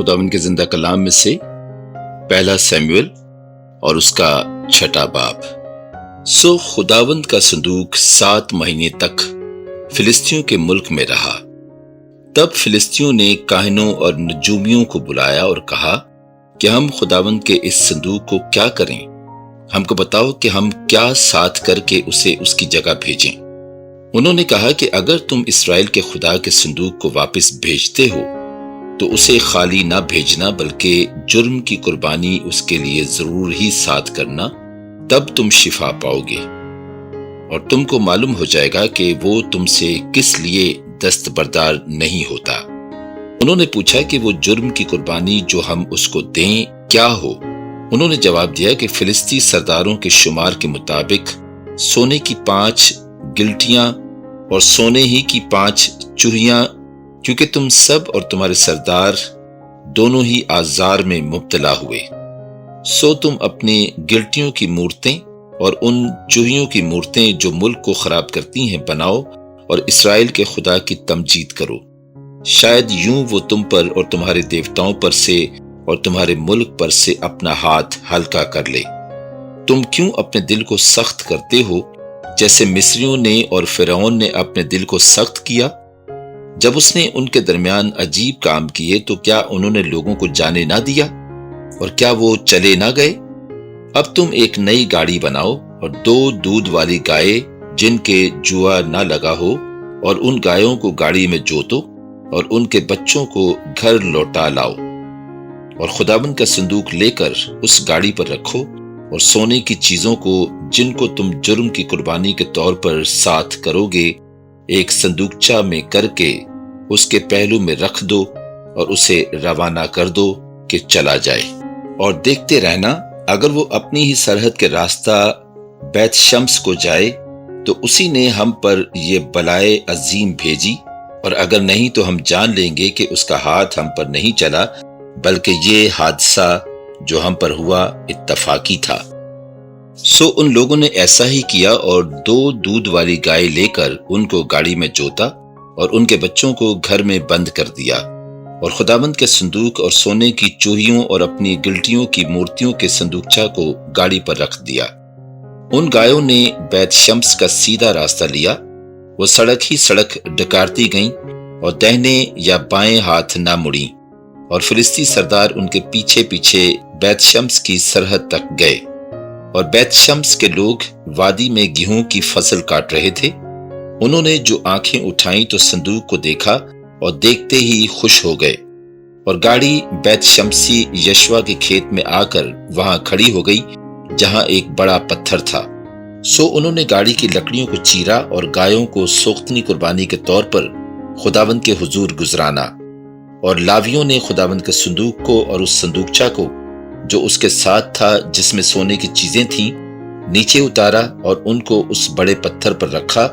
خداوند کے زندہ کلام میں سے پہلا سیموئیل اور اس کا 6 باب۔ سو خداوند کا صندوق 7 مہینے تک فلسطینیوں کے ملک میں رہا۔ تب فلسطینیوں نے کاہنوں اور نجومیوں کو بلایا اور کہا کہ ہم خداوند کے اس صندوق کو کیا کریں؟ ہم کو بتاؤ کہ ہم کیا ساتھ کر کے اسے اس کی جگہ بھیجیں۔ انہوں نے کہا کہ اگر تم اسرائیل کے خدا کے صندوق کو واپس بھیجتے ہو تو اسے خالی نہ بھیجنا بلکہ جرم کی قربانی اس کے لیے ضرور ہی ساتھ کرنا، تب تم شفا پاؤ گے، اور تم کو معلوم ہو جائے گا کہ وہ تم سے کس لیے دستبردار نہیں ہوتا۔ انہوں نے پوچھا کہ وہ جرم کی قربانی جو ہم اس کو دیں کیا ہو؟ انہوں نے جواب دیا کہ فلسطی سرداروں کے شمار کے مطابق سونے کی 5 گلٹیاں اور سونے ہی کی 5 چوہیاں، کیونکہ تم سب اور تمہارے سردار دونوں ہی آزار میں مبتلا ہوئے۔ سو تم اپنی گلٹیوں کی مورتیں اور ان چوہیوں کی مورتیں جو ملک کو خراب کرتی ہیں بناؤ اور اسرائیل کے خدا کی تمجید کرو۔ شاید یوں وہ تم پر اور تمہارے دیوتاؤں پر سے اور تمہارے ملک پر سے اپنا ہاتھ ہلکا کر لے۔ تم کیوں اپنے دل کو سخت کرتے ہو جیسے مصریوں نے اور فرعون نے اپنے دل کو سخت کیا؟ جب اس نے ان کے درمیان عجیب کام کیے تو کیا انہوں نے لوگوں کو جانے نہ دیا، اور کیا وہ چلے نہ گئے؟ اب تم ایک نئی گاڑی بناؤ اور 2 دودھ والی گائے جن کے جوا نہ لگا ہو، اور ان گایوں کو گاڑی میں جوتو اور ان کے بچوں کو گھر لوٹا لاؤ، اور خداوند کا صندوق لے کر اس گاڑی پر رکھو، اور سونے کی چیزوں کو جن کو تم جرم کی قربانی کے طور پر ساتھ کرو گے ایک صندوقچہ میں کر کے اس کے پہلو میں رکھ دو اور اسے روانہ کر دو کہ چلا جائے۔ اور دیکھتے رہنا، اگر وہ اپنی ہی سرحد کے راستہ بیت شمس کو جائے تو اسی نے ہم پر یہ بلائے عظیم بھیجی، اور اگر نہیں تو ہم جان لیں گے کہ اس کا ہاتھ ہم پر نہیں چلا بلکہ یہ حادثہ جو ہم پر ہوا اتفاقی تھا۔ سو ان لوگوں نے ایسا ہی کیا اور 2 دودھ والی گائے لے کر ان کو گاڑی میں جوتا اور ان کے بچوں کو گھر میں بند کر دیا، اور خداوند کے صندوق اور سونے کی چوہیوں اور اپنی گلٹیوں کی مورتیوں کے صندوقچہ کو گاڑی پر رکھ دیا۔ ان گایوں نے بیت شمس کا سیدھا راستہ لیا، وہ سڑک ہی سڑک ڈکارتی گئیں اور دہنے یا بائیں ہاتھ نہ مڑیں، اور فلسطی سردار ان کے پیچھے پیچھے بیت شمس کی سرحد تک گئے۔ اور بیت شمس کے لوگ وادی میں گیہوں کی فصل کاٹ رہے تھے۔ انہوں نے جو آنکھیں اٹھائیں تو صندوق کو دیکھا اور دیکھتے ہی خوش ہو گئے، اور گاڑی بیت شمسی یشوا کے کھیت میں آ کر وہاں کھڑی ہو گئی جہاں ایک بڑا پتھر تھا۔ سو انہوں نے گاڑی کی لکڑیوں کو چیرا اور گایوں کو سوختنی قربانی کے طور پر خداوند کے حضور گزرانا، اور لاویوں نے خداوند کے صندوق کو اور اس صندوقچہ کو جو اس کے ساتھ تھا جس میں سونے کی چیزیں تھیں نیچے اتارا اور ان کو اس بڑے پتھر پر رکھا،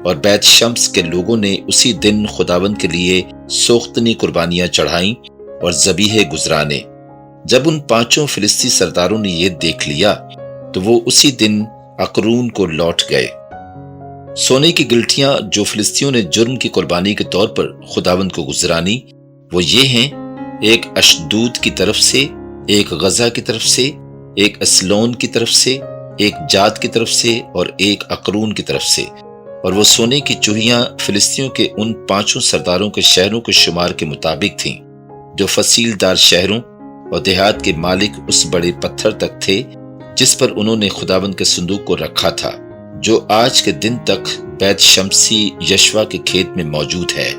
اور بیت شمس کے لوگوں نے اسی دن خداوند کے لیے سوختنی قربانیاں چڑھائیں اور ذبیحے گزرانے۔ جب ان 5 فلسطی سرداروں نے یہ دیکھ لیا تو وہ اسی دن اقرون کو لوٹ گئے۔ سونے کی گلٹیاں جو فلسطینیوں نے جرم کی قربانی کے طور پر خداوند کو گزرانی وہ یہ ہیں، ایک اشدود کی طرف سے، ایک غزہ کی طرف سے، ایک اسلون کی طرف سے، ایک جات کی طرف سے، اور ایک اقرون کی طرف سے۔ اور وہ سونے کی چوہیاں فلسطینیوں کے ان 5 سرداروں کے شہروں کے شمار کے مطابق تھیں جو فصیل دار شہروں اور دیہات کے مالک اس بڑے پتھر تک تھے جس پر انہوں نے خداوند کے صندوق کو رکھا تھا، جو آج کے دن تک بیت شمسی یشوا کے کھیت میں موجود ہے۔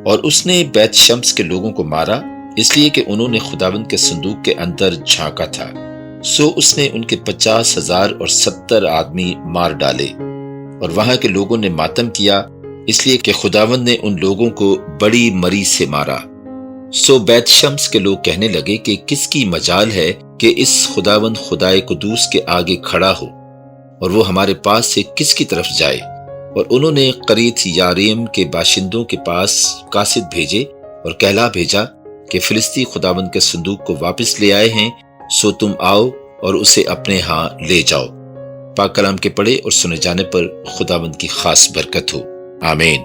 اور اس نے بیت شمس کے لوگوں کو مارا اس لیے کہ انہوں نے خداوند کے صندوق کے اندر جھانکا تھا۔ سو اس نے ان کے 50,000 اور 70 آدمی مار ڈالے، اور وہاں کے لوگوں نے ماتم کیا اس لیے کہ خداوند نے ان لوگوں کو بڑی مری سے مارا۔ سو بیت شمس کے لوگ کہنے لگے کہ کس کی مجال ہے کہ اس خداوند خدائے قدوس کے آگے کھڑا ہو، اور وہ ہمارے پاس سے کس کی طرف جائے؟ اور انہوں نے قریت یاریم کے باشندوں کے پاس قاصد بھیجے اور کہلا بھیجا کہ فلسطی خداوند کے صندوق کو واپس لے آئے ہیں، سو تم آؤ اور اسے اپنے ہاں لے جاؤ۔ پاک کلام کے پڑھے اور سنے جانے پر خداوند کی خاص برکت ہو، آمین۔